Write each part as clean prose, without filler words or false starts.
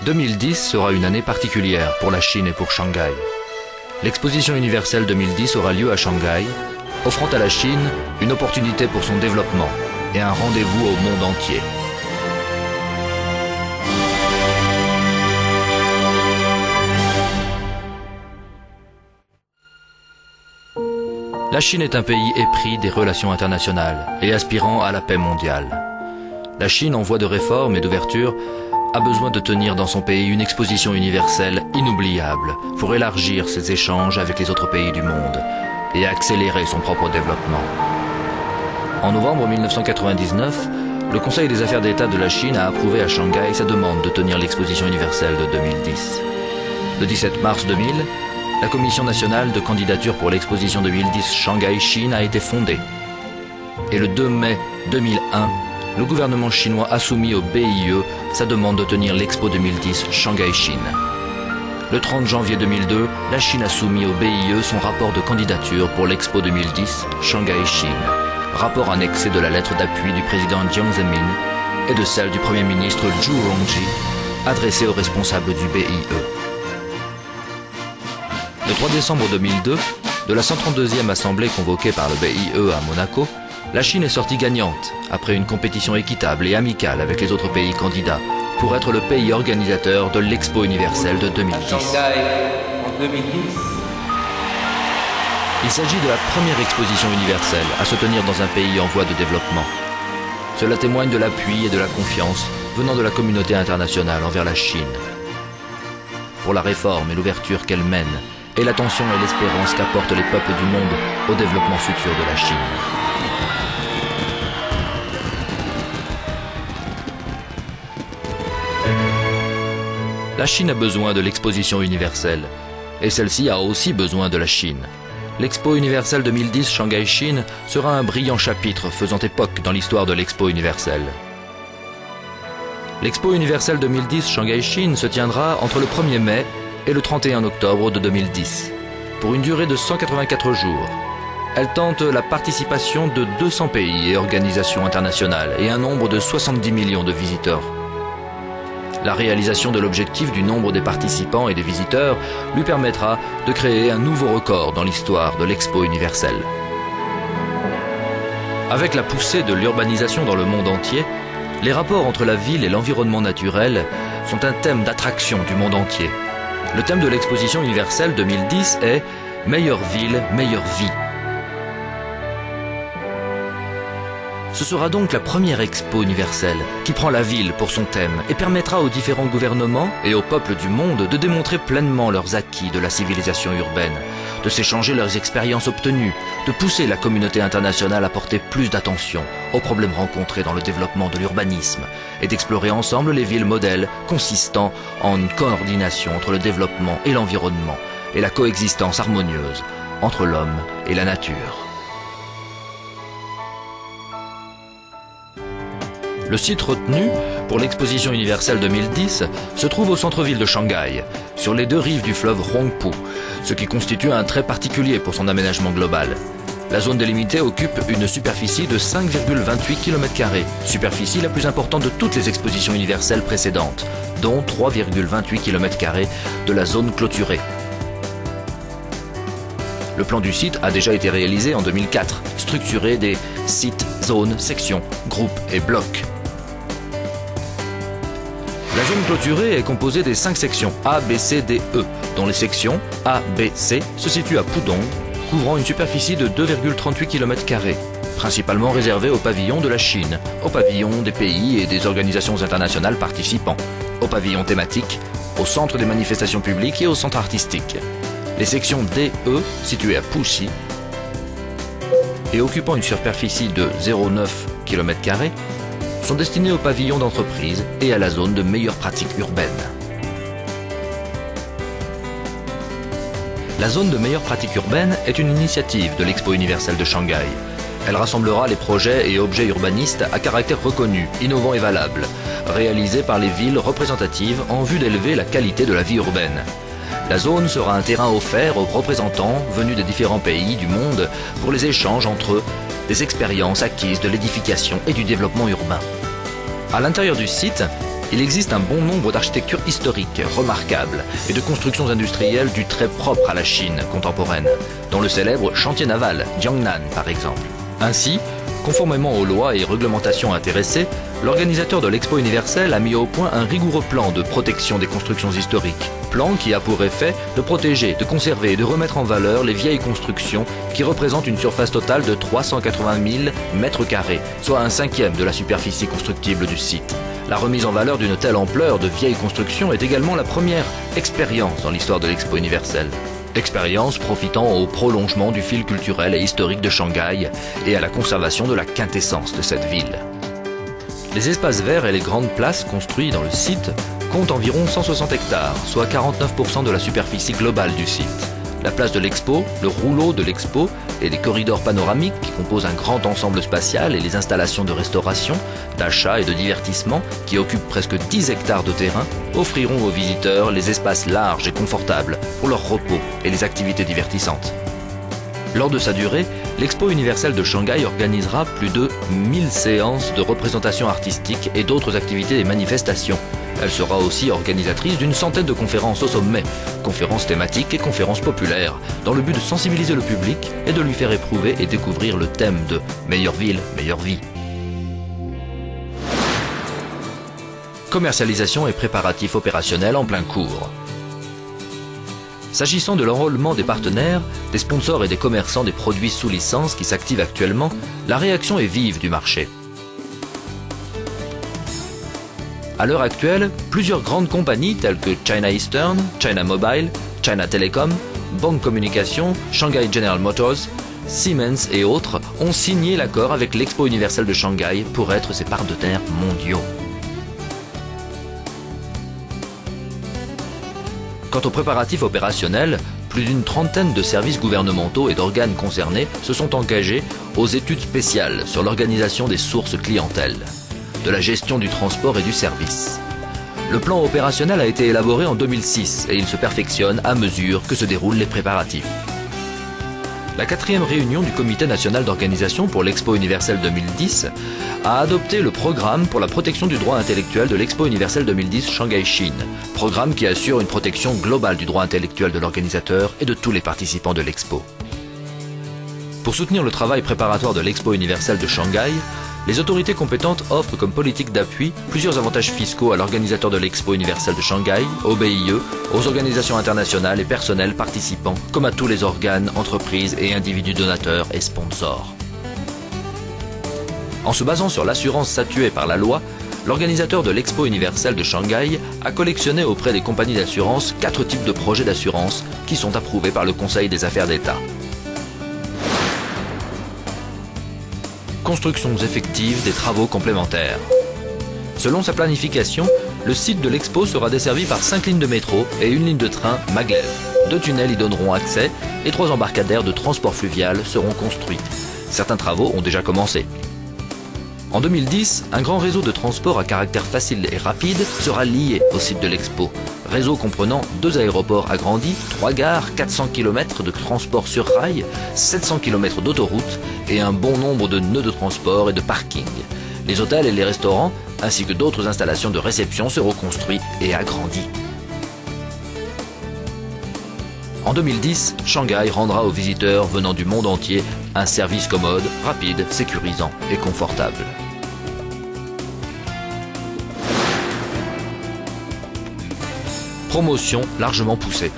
2010 sera une année particulière pour la Chine et pour Shanghai. L'exposition universelle 2010 aura lieu à Shanghai, offrant à la Chine une opportunité pour son développement et un rendez-vous au monde entier. La Chine est un pays épris des relations internationales et aspirant à la paix mondiale. La Chine, en voie de réforme et d'ouverture, a besoin de tenir dans son pays une exposition universelle inoubliable pour élargir ses échanges avec les autres pays du monde et accélérer son propre développement. En novembre 1999, le Conseil des affaires d'État de la Chine a approuvé à Shanghai sa demande de tenir l'exposition universelle de 2010. Le 17 mars 2000, la Commission nationale de candidature pour l'exposition 2010 Shanghai-Chine a été fondée. Et le 2 mai 2001, le gouvernement chinois a soumis au BIE sa demande de tenir l'Expo 2010 Shanghai-Chine. Le 30 janvier 2002, la Chine a soumis au BIE son rapport de candidature pour l'Expo 2010 Shanghai-Chine, rapport annexé de la lettre d'appui du président Jiang Zemin et de celle du Premier ministre Zhu Rongji, adressée aux responsables du BIE. Le 3 décembre 2002, de la 132e assemblée convoquée par le BIE à Monaco, la Chine est sortie gagnante, après une compétition équitable et amicale avec les autres pays candidats, pour être le pays organisateur de l'Expo universelle de 2010. Shanghai en 2010. Il s'agit de la première exposition universelle à se tenir dans un pays en voie de développement. Cela témoigne de l'appui et de la confiance venant de la communauté internationale envers la Chine, pour la réforme et l'ouverture qu'elle mène, et l'attention et l'espérance qu'apportent les peuples du monde au développement futur de la Chine. La Chine a besoin de l'exposition universelle, et celle-ci a aussi besoin de la Chine. L'Expo universelle 2010 Shanghai-Chine sera un brillant chapitre faisant époque dans l'histoire de l'Expo universelle. L'Expo universelle 2010 Shanghai-Chine se tiendra entre le 1er mai et le 31 octobre de 2010, pour une durée de 184 jours. Elle tente la participation de 200 pays et organisations internationales et un nombre de 70 millions de visiteurs. La réalisation de l'objectif du nombre des participants et des visiteurs lui permettra de créer un nouveau record dans l'histoire de l'Expo universelle. Avec la poussée de l'urbanisation dans le monde entier, les rapports entre la ville et l'environnement naturel sont un thème d'attraction du monde entier. Le thème de l'exposition universelle 2010 est « Meilleure ville, meilleure vie ». Ce sera donc la première expo universelle qui prend la ville pour son thème et permettra aux différents gouvernements et aux peuples du monde de démontrer pleinement leurs acquis de la civilisation urbaine, de s'échanger leurs expériences obtenues, de pousser la communauté internationale à porter plus d'attention aux problèmes rencontrés dans le développement de l'urbanisme et d'explorer ensemble les villes modèles consistant en une coordination entre le développement et l'environnement et la coexistence harmonieuse entre l'homme et la nature. Le site retenu pour l'exposition universelle 2010 se trouve au centre-ville de Shanghai, sur les 2 rives du fleuve Huangpu, ce qui constitue un trait particulier pour son aménagement global. La zone délimitée occupe une superficie de 5,28 km², superficie la plus importante de toutes les expositions universelles précédentes, dont 3,28 km² de la zone clôturée. Le plan du site a déjà été réalisé en 2004, structuré des sites, zones, sections, groupes et blocs. La zone clôturée est composée des 5 sections A, B, C, D, E, dont les sections A, B, C se situent à Pudong, couvrant une superficie de 2,38 km², principalement réservée aux pavillons de la Chine, aux pavillons des pays et des organisations internationales participants, aux pavillons thématiques, au centre des manifestations publiques et au centre artistique. Les sections D, E, situées à Puxi, et occupant une superficie de 0,9 km², sont destinés aux pavillons d'entreprise et à la zone de meilleures pratiques urbaines. La zone de meilleures pratiques urbaines est une initiative de l'Expo universelle de Shanghai. Elle rassemblera les projets et objets urbanistes à caractère reconnu, innovants et valables, réalisés par les villes représentatives en vue d'élever la qualité de la vie urbaine. La zone sera un terrain offert aux représentants venus des différents pays du monde pour les échanges entre eux, des expériences acquises de l'édification et du développement urbain. À l'intérieur du site, il existe un bon nombre d'architectures historiques remarquables et de constructions industrielles du très propre à la Chine contemporaine, dont le célèbre chantier naval Jiangnan par exemple. Ainsi, conformément aux lois et réglementations intéressées, l'organisateur de l'Expo universelle a mis au point un rigoureux plan de protection des constructions historiques. Plan qui a pour effet de protéger, de conserver et de remettre en valeur les vieilles constructions qui représentent une surface totale de 380 000 mètres carrés, soit un cinquième de la superficie constructible du site. La remise en valeur d'une telle ampleur de vieilles constructions est également la première expérience dans l'histoire de l'Expo universelle. Expérience profitant au prolongement du fil culturel et historique de Shanghai et à la conservation de la quintessence de cette ville. Les espaces verts et les grandes places construits dans le site comptent environ 160 hectares, soit 49% de la superficie globale du site. La place de l'Expo, le rouleau de l'Expo et les corridors panoramiques qui composent un grand ensemble spatial et les installations de restauration, d'achat et de divertissement qui occupent presque 10 hectares de terrain offriront aux visiteurs les espaces larges et confortables pour leur repos et les activités divertissantes. Lors de sa durée, l'Expo universelle de Shanghai organisera plus de 1000 séances de représentation artistique et d'autres activités et manifestations. Elle sera aussi organisatrice d'une centaine de conférences au sommet, conférences thématiques et conférences populaires, dans le but de sensibiliser le public et de lui faire éprouver et découvrir le thème de « Meilleure ville, meilleure vie ». Commercialisation et préparatifs opérationnels en plein cours. S'agissant de l'enrôlement des partenaires, des sponsors et des commerçants des produits sous licence qui s'activent actuellement, la réaction est vive du marché. À l'heure actuelle, plusieurs grandes compagnies telles que China Eastern, China Mobile, China Telecom, Bank Communication, Shanghai General Motors, Siemens et autres ont signé l'accord avec l'Expo universelle de Shanghai pour être ses partenaires mondiaux. Quant aux préparatifs opérationnels, plus d'une trentaine de services gouvernementaux et d'organes concernés se sont engagés aux études spéciales sur l'organisation des sources clientèles, de la gestion du transport et du service. Le plan opérationnel a été élaboré en 2006 et il se perfectionne à mesure que se déroulent les préparatifs. La 4e réunion du Comité national d'organisation pour l'Expo universelle 2010 a adopté le programme pour la protection du droit intellectuel de l'Expo universelle 2010 Shanghai-Chine, programme qui assure une protection globale du droit intellectuel de l'organisateur et de tous les participants de l'Expo. Pour soutenir le travail préparatoire de l'Expo universelle de Shanghai, les autorités compétentes offrent comme politique d'appui plusieurs avantages fiscaux à l'organisateur de l'Expo universelle de Shanghai, au BIE, aux organisations internationales et personnels participants, comme à tous les organes, entreprises et individus donateurs et sponsors. En se basant sur l'assurance statuée par la loi, l'organisateur de l'Expo universelle de Shanghai a collectionné auprès des compagnies d'assurance 4 types de projets d'assurance qui sont approuvés par le Conseil des affaires d'État. Constructions effectives des travaux complémentaires. Selon sa planification, le site de l'Expo sera desservi par 5 lignes de métro et une ligne de train maglev. 2 tunnels y donneront accès et 3 embarcadères de transport fluvial seront construits. Certains travaux ont déjà commencé. En 2010, un grand réseau de transport à caractère facile et rapide sera lié au site de l'Expo. Réseau comprenant 2 aéroports agrandis, 3 gares, 400 km de transport sur rail, 700 km d'autoroute et un bon nombre de nœuds de transport et de parking. Les hôtels et les restaurants, ainsi que d'autres installations de réception seront construits et agrandis. En 2010, Shanghai rendra aux visiteurs venant du monde entier un service commode, rapide, sécurisant et confortable. Promotion largement poussée.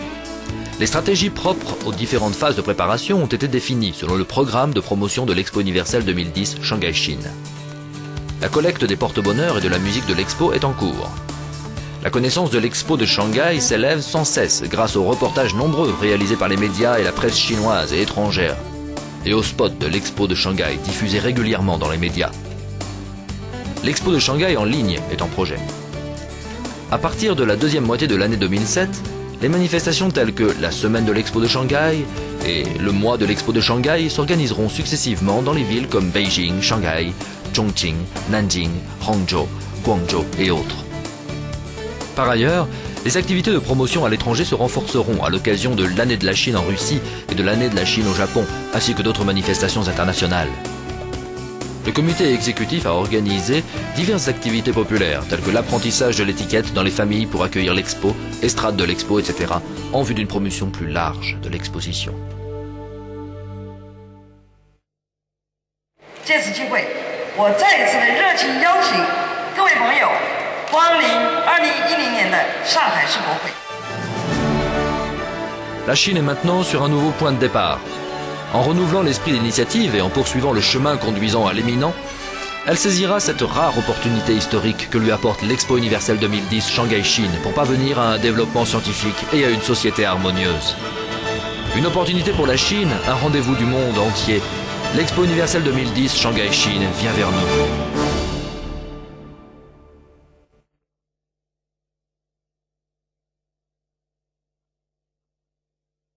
Les stratégies propres aux différentes phases de préparation ont été définies selon le programme de promotion de l'Expo universelle 2010 Shanghai-Chine. La collecte des porte-bonheur et de la musique de l'Expo est en cours. La connaissance de l'Expo de Shanghai s'élève sans cesse grâce aux reportages nombreux réalisés par les médias et la presse chinoise et étrangère, et aux spots de l'Expo de Shanghai diffusés régulièrement dans les médias. L'Expo de Shanghai en ligne est en projet. À partir de la 2e moitié de l'année 2007, les manifestations telles que la Semaine de l'Expo de Shanghai et le Mois de l'Expo de Shanghai s'organiseront successivement dans les villes comme Beijing, Shanghai, Chongqing, Nanjing, Hangzhou, Guangzhou et autres. Par ailleurs, les activités de promotion à l'étranger se renforceront à l'occasion de l'année de la Chine en Russie et de l'année de la Chine au Japon, ainsi que d'autres manifestations internationales. Le comité exécutif a organisé diverses activités populaires, telles que l'apprentissage de l'étiquette dans les familles pour accueillir l'expo, estrade de l'expo, etc., en vue d'une promotion plus large de l'exposition. 借此机会，我再一次的热情邀请各位朋友光临2010年的上海世博会。 La Chine est maintenant sur un nouveau point de départ. En renouvelant l'esprit d'initiative et en poursuivant le chemin conduisant à l'éminent, elle saisira cette rare opportunité historique que lui apporte l'Expo universelle 2010 Shanghai-Chine pour parvenir à un développement scientifique et à une société harmonieuse. Une opportunité pour la Chine, un rendez-vous du monde entier. L'Expo universelle 2010 Shanghai-Chine vient vers nous.